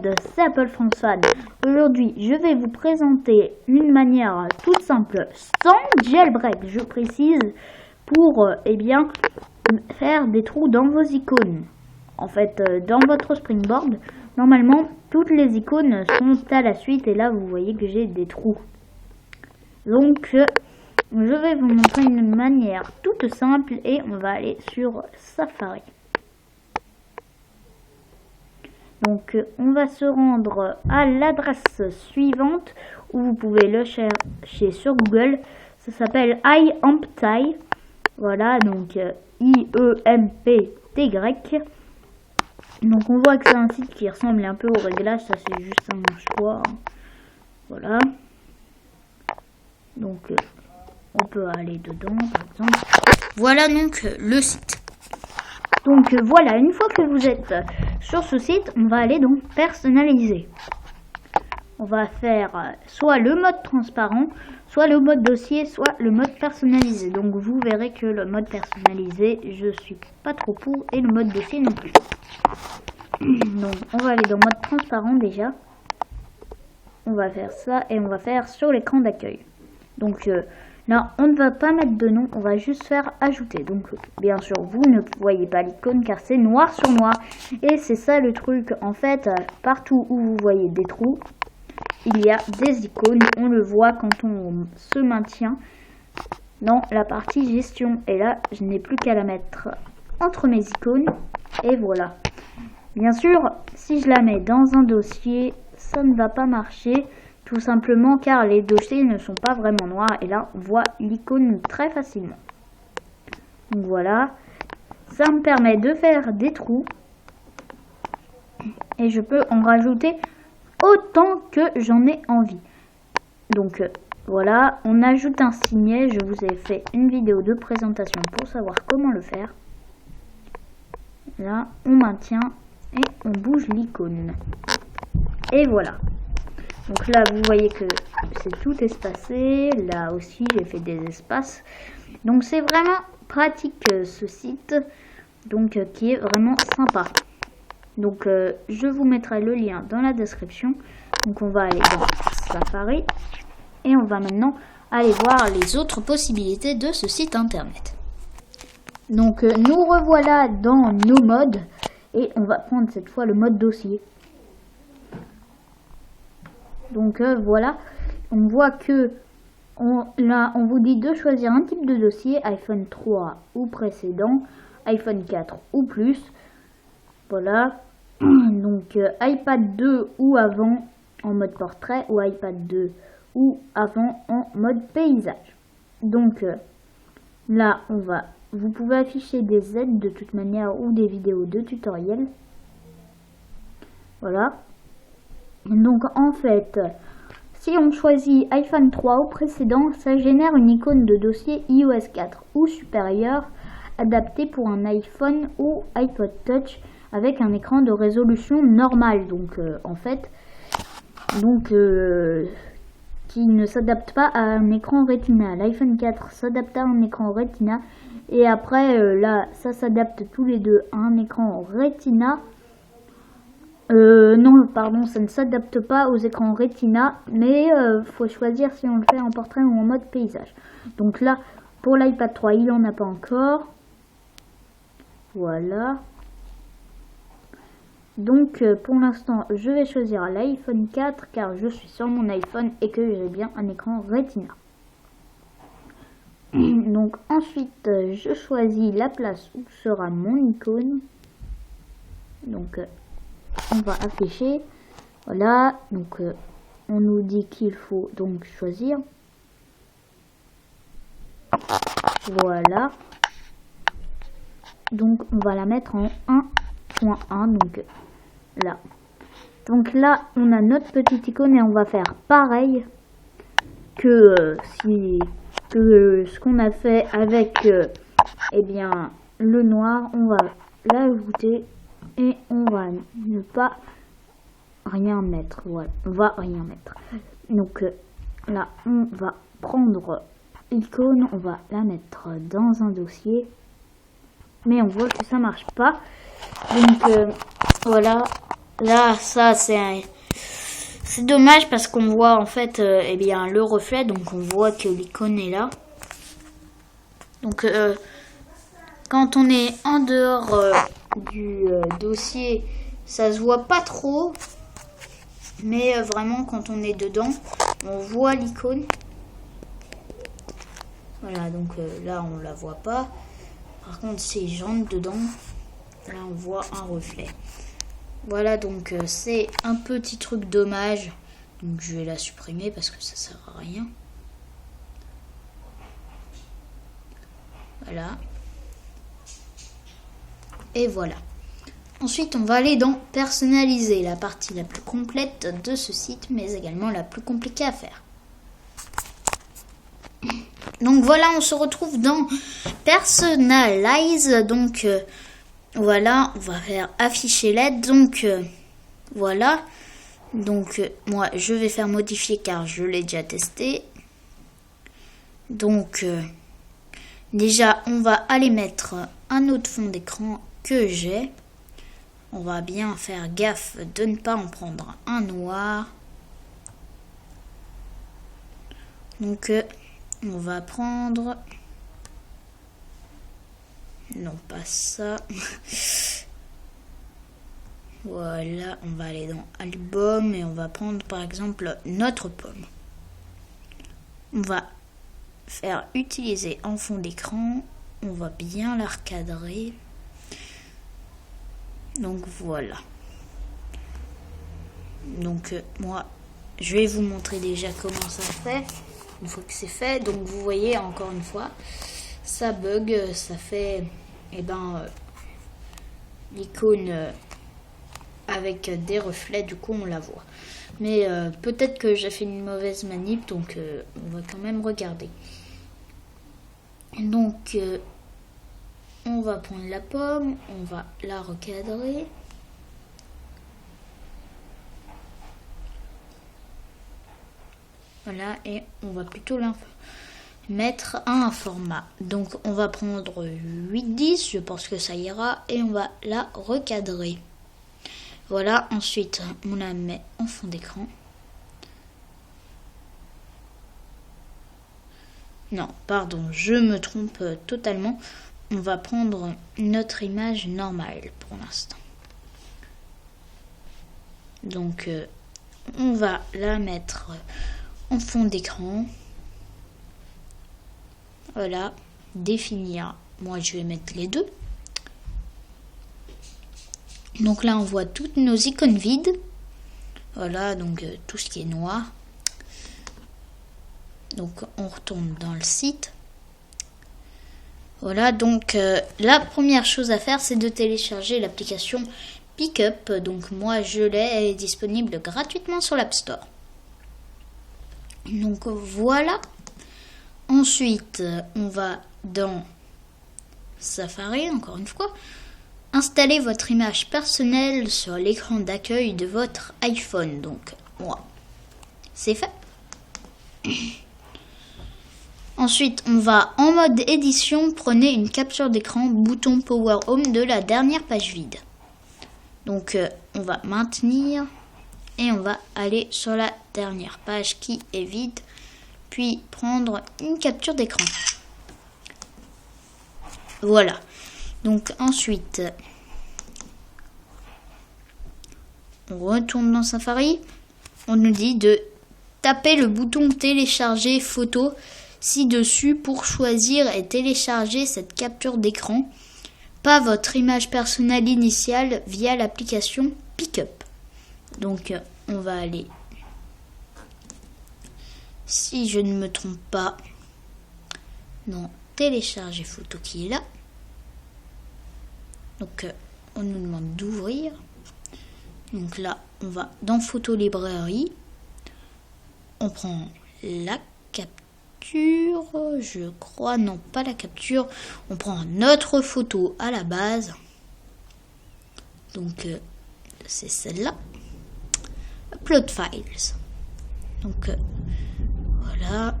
mode, c'est Apple France Fan. Aujourd'hui, je vais vous présenter une manière toute simple, sans jailbreak, je précise, pour faire des trous dans vos icônes. En fait, dans votre Springboard, normalement, toutes les icônes sont à la suite et là, vous voyez que j'ai des trous. Donc, je vais vous montrer une manière toute simple et on va aller sur Safari. Donc, on va se rendre à l'adresse suivante où vous pouvez le chercher sur Google. Ça s'appelle iEmpty. Voilà, donc IEMPTY. Donc, on voit que c'est un site qui ressemble un peu au réglage. Ça, c'est juste un choix. Voilà. Donc, on peut aller dedans, par exemple. Voilà donc le site. Donc voilà, une fois que vous êtes sur ce site, on va aller dans personnaliser. On va faire soit le mode transparent, soit le mode dossier, soit le mode personnalisé. Donc vous verrez que le mode personnalisé, je suis pas trop pour, et le mode dossier non plus. Donc on va aller dans mode transparent déjà. On va faire ça et on va faire sur l'écran d'accueil. Donc là, on ne va pas mettre de nom, on va juste faire ajouter. Donc, bien sûr, vous ne voyez pas l'icône car c'est noir sur noir. Et c'est ça le truc. En fait, partout où vous voyez des trous, il y a des icônes. On le voit quand on se maintient dans la partie gestion. Et là, je n'ai plus qu'à la mettre entre mes icônes. Et voilà. Bien sûr, si je la mets dans un dossier, ça ne va pas marcher. Tout simplement car les dossiers ne sont pas vraiment noirs et là on voit l'icône très facilement. Donc voilà, ça me permet de faire des trous et je peux en rajouter autant que j'en ai envie. Donc voilà, on ajoute un signet, je vous ai fait une vidéo de présentation pour savoir comment le faire. Là, on maintient et on bouge l'icône. Et voilà. Donc là, vous voyez que c'est tout espacé. Là aussi, j'ai fait des espaces. Donc, c'est vraiment pratique ce site. Donc, qui est vraiment sympa. Donc, je vous mettrai le lien dans la description. Donc, on va aller dans Safari. Et on va maintenant aller voir les autres possibilités de ce site internet. Donc, nous revoilà dans nos modes. Et on va prendre cette fois le mode dossier. Donc voilà, on voit que là, on vous dit de choisir un type de dossier, iPhone 3 ou précédent, iPhone 4 ou plus. Voilà, donc iPad 2 ou avant en mode portrait ou iPad 2 ou avant en mode paysage. Donc là, vous pouvez afficher des aides de toute manière ou des vidéos de tutoriel. Voilà. Donc en fait, si on choisit iPhone 3 ou précédent, ça génère une icône de dossier iOS 4 ou supérieur adaptée pour un iPhone ou iPod Touch avec un écran de résolution normale. Donc en fait, qui ne s'adapte pas à un écran Retina. L'iPhone 4 s'adapte à un écran Retina et après là, ça s'adapte tous les deux à un écran Retina. Non, pardon, ça ne s'adapte pas aux écrans Retina, mais faut choisir si on le fait en portrait ou en mode paysage. Donc là, pour l'iPad 3, il n'y en a pas encore. Voilà. Donc pour l'instant, je vais choisir l'iPhone 4 car je suis sur mon iPhone et que j'ai bien un écran Retina. Donc ensuite, je choisis la place où sera mon icône. Donc on va afficher, voilà, donc on nous dit qu'il faut donc choisir, voilà, donc on va la mettre en 1.1, donc là on a notre petite icône et on va faire pareil que ce qu'on a fait avec le noir, on va l'ajouter. Et on va ne pas rien mettre. Voilà, on va rien mettre. Donc là, on va prendre l'icône, on va la mettre dans un dossier. Mais on voit que ça marche pas. Donc voilà, là, ça c'est dommage parce qu'on voit en fait eh bien, le reflet, donc on voit que l'icône est là. Donc quand on est en dehors du dossier, ça se voit pas trop. Mais vraiment quand on est dedans, on voit l'icône. Voilà, donc là on la voit pas. Par contre si j'entre dedans, là on voit un reflet. Voilà, donc c'est un petit truc dommage. Donc je vais la supprimer parce que ça sert à rien. Voilà. Et voilà. Ensuite, on va aller dans personnaliser, la partie la plus complète de ce site, mais également la plus compliquée à faire. Donc voilà, on se retrouve dans Personalize. Donc voilà, on va faire afficher l'aide. Donc voilà. Donc moi, je vais faire modifier car je l'ai déjà testé. Donc déjà, on va aller mettre un autre fond d'écran que j'ai. On va bien faire gaffe de ne pas en prendre un noir. Donc, on va prendre... Non, pas ça. Voilà, on va aller dans Album et on va prendre par exemple notre pomme. On va faire utiliser en fond d'écran. On va bien la recadrer. Donc voilà. Donc moi, je vais vous montrer déjà comment ça fait. Une fois que c'est fait, donc vous voyez encore une fois, ça bug, ça fait l'icône avec des reflets, du coup on la voit. Mais peut-être que j'ai fait une mauvaise manip, donc on va quand même regarder. Donc on va prendre la pomme, on va la recadrer. Voilà, et on va plutôt la mettre à un format. Donc on va prendre 8-10, je pense que ça ira, et on va la recadrer. Voilà, ensuite on la met en fond d'écran. Non, pardon, je me trompe totalement. On va prendre notre image normale pour l'instant. Donc, on va la mettre en fond d'écran. Voilà, définir. Moi, je vais mettre les deux. Donc là, on voit toutes nos icônes vides. Voilà, donc tout ce qui est noir. Donc, on retourne dans le site. Voilà, donc la première chose à faire, c'est de télécharger l'application Pickup. Donc moi, je l'ai, elle est disponible gratuitement sur l'App Store. Donc voilà. Ensuite, on va dans Safari, encore une fois. Installez votre image personnelle sur l'écran d'accueil de votre iPhone. Donc, moi, c'est fait. Ensuite, on va en mode édition, prenez une capture d'écran, bouton Power Home de la dernière page vide. Donc, on va maintenir et on va aller sur la dernière page qui est vide, puis prendre une capture d'écran. Voilà. Donc, ensuite, on retourne dans Safari. On nous dit de taper le bouton télécharger photo ci-dessus pour choisir et télécharger cette capture d'écran, pas votre image personnelle initiale via l'application Pickup. Donc on va aller, si je ne me trompe pas, dans télécharger photo qui est là. Donc on nous demande d'ouvrir. Donc là on va dans photo librairie, on prend la capture. Je crois, non pas la capture, on prend notre photo à la base, donc c'est celle-là, upload files, donc voilà,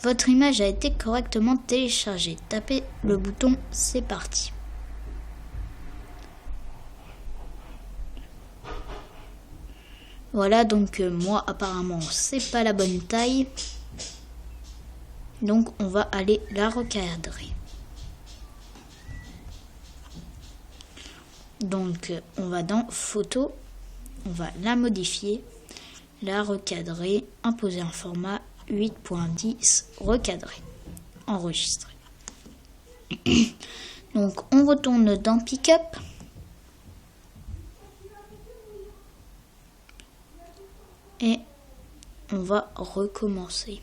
votre image a été correctement téléchargée, tapez le bouton c'est parti. Voilà, donc moi apparemment c'est pas la bonne taille. Donc on va aller la recadrer. Donc on va dans photo, on va la modifier, la recadrer, imposer un format 8.10, recadrer, enregistrer. Donc on retourne dans Pickup. Et on va recommencer.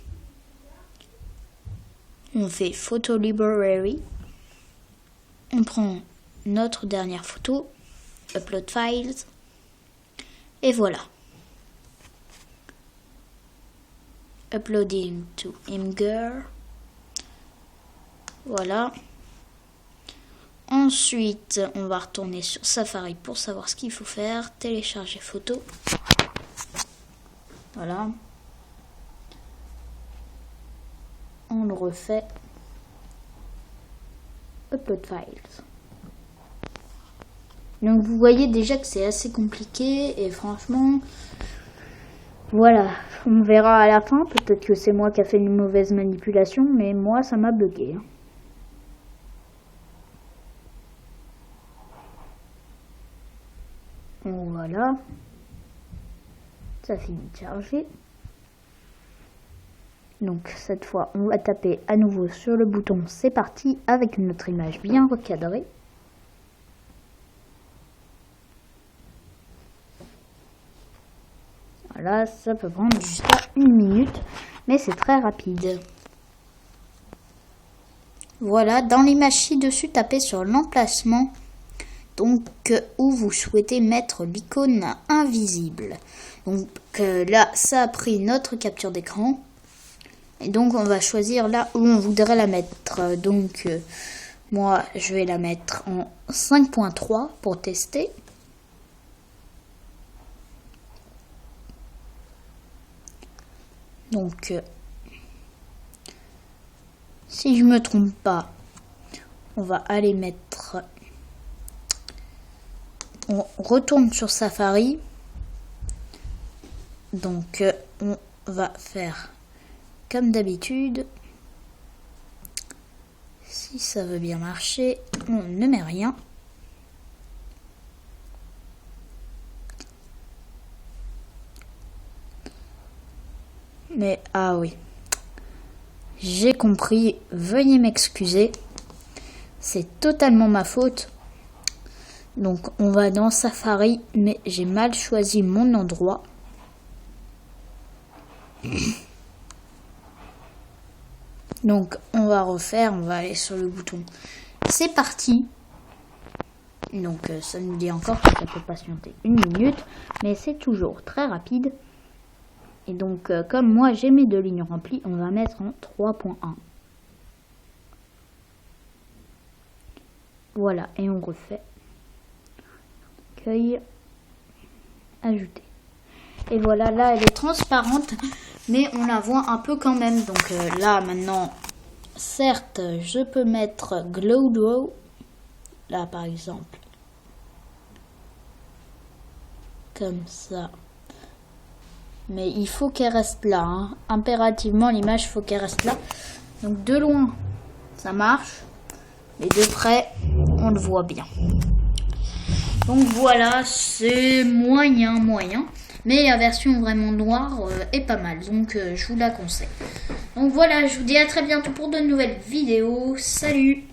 On fait Photo Library. On prend notre dernière photo, Upload Files. Et voilà. Uploading to Imgur. Voilà. Ensuite, on va retourner sur Safari pour savoir ce qu'il faut faire. Télécharger photo. Voilà. On le refait. Upload Files. Donc vous voyez déjà que c'est assez compliqué et franchement, voilà, on verra à la fin. Peut-être que c'est moi qui a fait une mauvaise manipulation, mais moi ça m'a bugué. Voilà. Ça finit de charger. Donc cette fois, on va taper à nouveau sur le bouton c'est parti avec notre image bien recadrée. Voilà, ça peut prendre jusqu'à 1 minute, mais c'est très rapide. Voilà, dans l'image ci-dessus, tapez sur l'emplacement donc où vous souhaitez mettre l'icône invisible. Donc là, ça a pris notre capture d'écran. Et donc on va choisir là où on voudrait la mettre. Donc moi, je vais la mettre en 5.3 pour tester. Donc, si je me trompe pas, on va aller mettre... On retourne sur Safari. Donc, on va faire comme d'habitude. Si ça veut bien marcher, on ne met rien. Mais, ah oui, j'ai compris, veuillez m'excuser, c'est totalement ma faute. Donc on va dans Safari, mais j'ai mal choisi mon endroit. Donc on va refaire, on va aller sur le bouton c'est parti. Donc ça nous dit encore que ça peut patienter 1 minute, mais c'est toujours très rapide. Et donc, comme moi j'ai mes 2 lignes remplies, on va mettre en 3.1. Voilà, et on refait. Accueil, ajouter. Et voilà, là elle est transparente, mais on la voit un peu quand même. Donc là maintenant, certes, je peux mettre Glow Draw, là par exemple. Comme ça. Mais il faut qu'elle reste là, hein. Impérativement l'image faut qu'elle reste là. Donc de loin ça marche, mais de près on le voit bien. Donc voilà, c'est moyen, mais la version vraiment noire est pas mal, donc je vous la conseille. Donc voilà, je vous dis à très bientôt pour de nouvelles vidéos, salut!